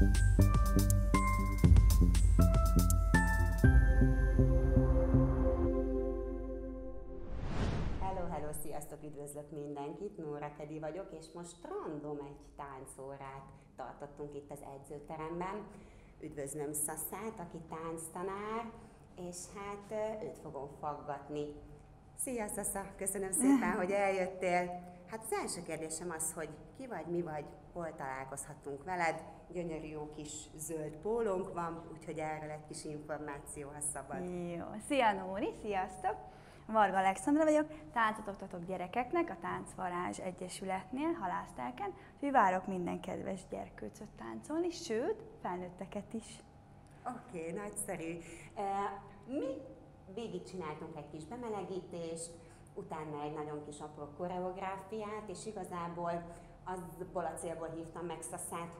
Hello, sziasztok, üdvözlök mindenkit, Nóra Kedi vagyok, és most random egy táncórát tartottunk itt az edzőteremben. Üdvözlöm Szaszát, aki tánctanár, és hát őt fogom faggatni. Szia Szasza, köszönöm szépen, hogy eljöttél. Hát az első kérdésem az, hogy ki vagy, mi vagy, hol találkozhatunk veled. Gyönyörű jó kis zöld pólónk van, úgyhogy erről egy kis információ, ha szabad. Jó, szia Nóri, sziasztok! Varga Alexandra vagyok, táncot oktatok gyerekeknek a Táncvarázs Egyesületnél, Halásztelken, úgyhogy várok minden kedves gyerkőcöt táncolni, sőt, felnőtteket is. Oké, nagyszerű. Mi végigcsináltunk egy kis bemelegítést, utána egy nagyon kis apró koreográfiát, és igazából azból a célból hívtam meg Szaszát,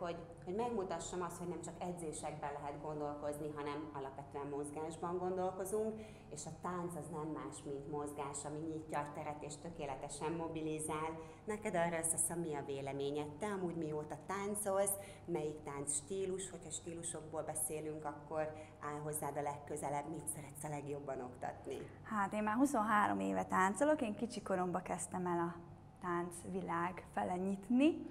hogy megmutassam azt, hogy nem csak edzésekben lehet gondolkozni, hanem alapvetően mozgásban gondolkozunk, és a tánc az nem más, mint mozgás, ami nyitja a teret és tökéletesen mobilizál. Neked arra, Szasza, mi a véleményed? Te amúgy mióta táncolsz, melyik táncstílus, hogyha stílusokból beszélünk, akkor áll hozzád a legközelebb, mit szeretsz a legjobban oktatni? Hát én már 23 éve táncolok, én kicsi koromban kezdtem el a táncvilág fele nyitni.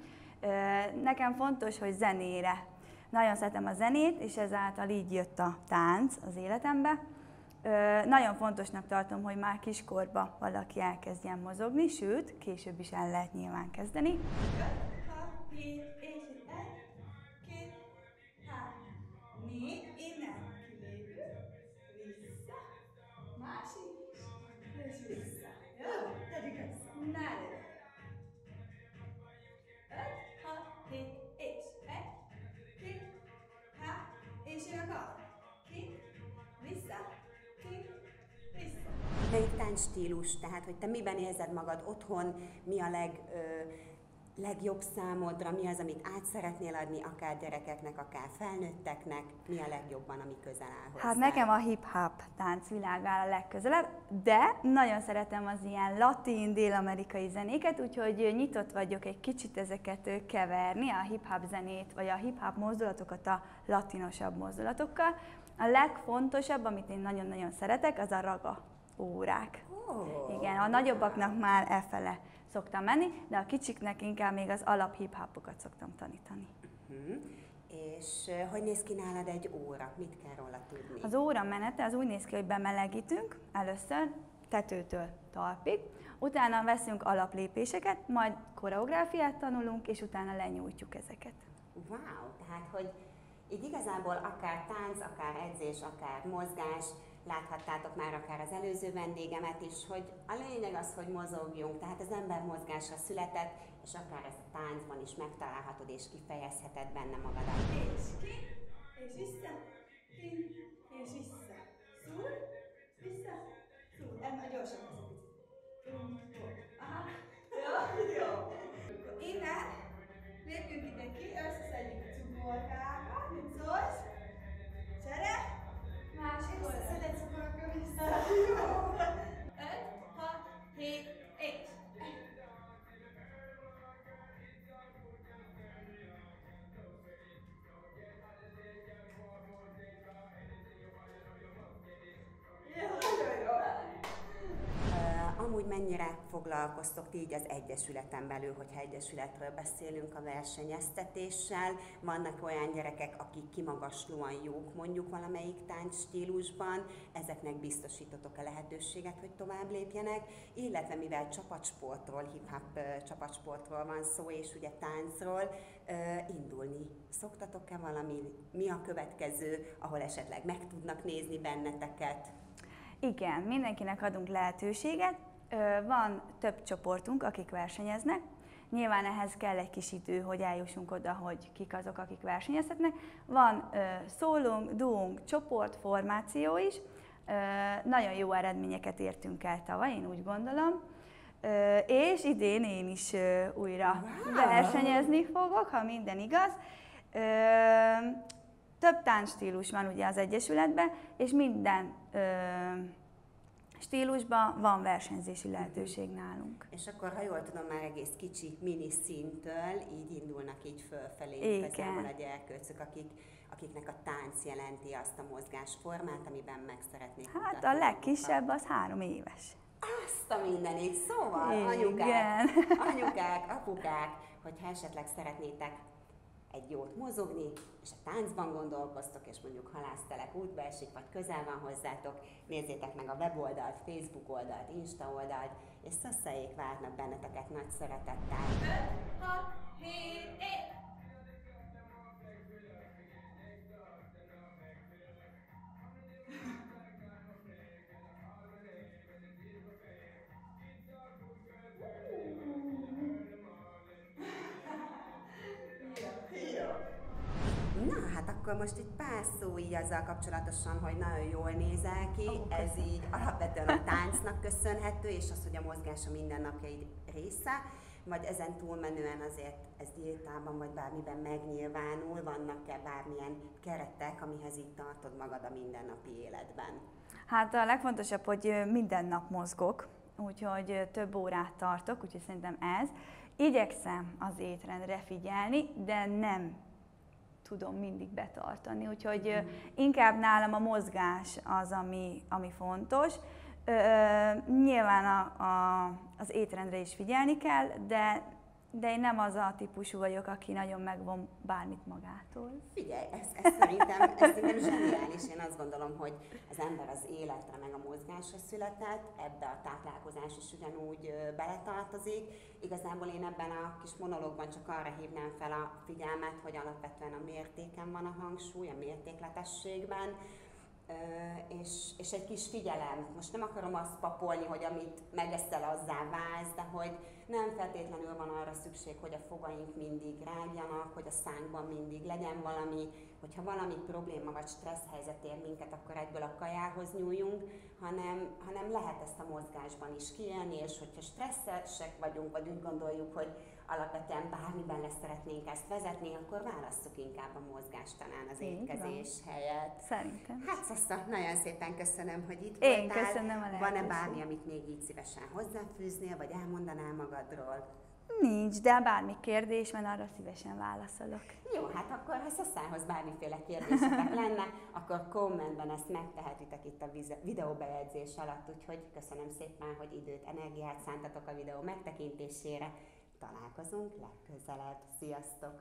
Nekem fontos, hogy zenére. Nagyon szeretem a zenét, és ezáltal így jött a tánc az életembe. Nagyon fontosnak tartom, hogy már kiskorban valaki elkezdjen mozogni, sőt, később is el lehet nyilván kezdeni. 5, 6, 7, és 1, 2, 3, 4, innen kilépünk, vissza, másik, és vissza. Jó, tegyük össze. Ne lőd. 5, 6, 7, és 1, 2, 3, és jön a kar. Ki, vissza, ki, vissza. Melyik táncstílus? Tehát, hogy te miben érzed magad otthon, mi a legjobb számodra, mi az, amit át szeretnél adni, akár gyerekeknek, akár felnőtteknek, mi a legjobban, ami közel áll hozzá? Hát nekem a hip-hop táncvilág áll a legközelebb, de nagyon szeretem az ilyen latin, dél-amerikai zenéket, úgyhogy nyitott vagyok egy kicsit ezeket keverni, a hip-hop zenét, vagy a hip-hop mozdulatokat a latinosabb mozdulatokkal. A legfontosabb, amit én nagyon-nagyon szeretek, az a raga órák. Igen, a nagyobbaknak már efele szoktam menni, de a kicsiknek inkább még az alap hip-hopokat szoktam tanítani. És hogy néz ki nálad egy óra? Mit kell róla tudni? Az óra menete az úgy néz ki, hogy bemelegítünk először tetőtől talpig, utána veszünk alaplépéseket, majd koreográfiát tanulunk, és utána lenyújtjuk ezeket. Wow! Tehát, hogy így igazából akár tánc, akár edzés, akár mozgás, láthattátok már akár az előző vendégemet is, hogy a lényeg az, hogy mozogjunk, tehát az ember mozgásra született, és akár ezt a táncban is megtalálhatod és kifejezheted benne magadat. És ki, és vissza, ki, és vissza. Szúr, vissza, szúr. Már gyorsan ez a picit. Aha, jó. Innen lépjünk ide ki, összeszedjük a cukorkákat, mit szólsz? Csere? Másik oldal. Összeszedett cukorka vissza. Jó. 5, 6, 7, 1. Amúgy mennyire foglalkoztok ti így az Egyesületen belül, hogyha Egyesületről beszélünk, a versenyeztetéssel? Vannak olyan gyerekek, akik kimagaslóan jók mondjuk valamelyik táncstílusban, ezeknek biztosítotok a lehetőséget, hogy tovább lépjenek, illetve mivel csapatsportról, hip-hop csapatsportról van szó, és ugye táncról, indulni szoktatok-e valami? Mi a következő, ahol esetleg meg tudnak nézni benneteket? Igen, mindenkinek adunk lehetőséget. Van több csoportunk, akik versenyeznek. Nyilván ehhez kell egy kis idő, hogy eljussunk oda, hogy kik azok, akik versenyezhetnek. Van szólónk, duónk, csoport, formáció is. Nagyon jó eredményeket értünk el tavaly, én úgy gondolom. És idén én is újra versenyezni fogok, ha minden igaz. Több táncstílus van ugye az Egyesületben, és minden stílusban van versenyzési lehetőség nálunk. És akkor, ha jól tudom, már egész kicsi mini szinttől így indulnak így fölfelé igazából a gyerkőcök, akiknek a tánc jelenti azt a mozgásformát, amiben meg szeretnék mutatni. Hát a legkisebb az 3 éves. Azt a mindenit, szóval anyukák, apukák, hogyha esetleg szeretnétek egy jót mozogni, és a táncban gondolkoztok, és mondjuk halásztelep útba esik, vagy közel van hozzátok, nézzétek meg a weboldalt, Facebook oldalt, Insta oldalt, és Szasszáék várnak benneteket nagy szeretettel. 5, 6, 7, 8! Na, hát akkor most egy pár szó így azzal kapcsolatosan, hogy nagyon jól nézel ki. Ez így alapvetően a táncnak köszönhető, és az, hogy a mozgás a mindennapjaid része, vagy ezen túlmenően azért ez diétában vagy bármiben megnyilvánul, vannak-e bármilyen keretek, amihez így tartod magad a mindennapi életben? Hát a legfontosabb, hogy minden nap mozgok, úgyhogy több órát tartok, úgyhogy szerintem ez. Igyekszem az étrendre figyelni, de nem tudom mindig betartani, úgyhogy inkább nálam a mozgás az, ami fontos. Nyilván az étrendre is figyelni kell, de én nem az a típusú vagyok, aki nagyon megvon bármit magától. Figyelj, ez szerintem zseniális. Én azt gondolom, hogy az ember az életre meg a mozgásra született, ebbe a táplálkozás is ugyanúgy beletartozik. Igazából én ebben a kis monológban csak arra hívnám fel a figyelmet, hogy alapvetően a mértéken van a hangsúly, a mértékletességben, és egy kis figyelem. Most nem akarom azt papolni, hogy amit megeszel, azzá válsz, de hogy nem feltétlenül van arra szükség, hogy a fogaink mindig rágjanak, hogy a szánkban mindig legyen valami, hogyha valami probléma vagy stressz helyzet ér minket, akkor egyből a kajához nyúljunk, hanem lehet ezt a mozgásban is kiélni, és hogyha stresszesek vagyunk, vagy úgy gondoljuk, hogy alapvetően bármiben lesz szeretnénk ezt vezetni, akkor válasszuk inkább a mozgást talán az étkezés helyett. Szerintem. Hát Szasza, nagyon szépen köszönöm, hogy itt voltál. Én köszönöm a lehetőséget. Van-e bármi, amit még így szívesen hozzáfűznél, vagy elmondanál magadról? Nincs, de bármi kérdés van, arra szívesen válaszolok. Jó, hát akkor ha Szaszához bármiféle kérdésetek lenne, akkor kommentben ezt megtehetitek itt a videóbejegyzés alatt, úgyhogy köszönöm szépen, hogy időt, energiát szántatok a videó megtekintésére. Találkozunk legközelebb. Sziasztok!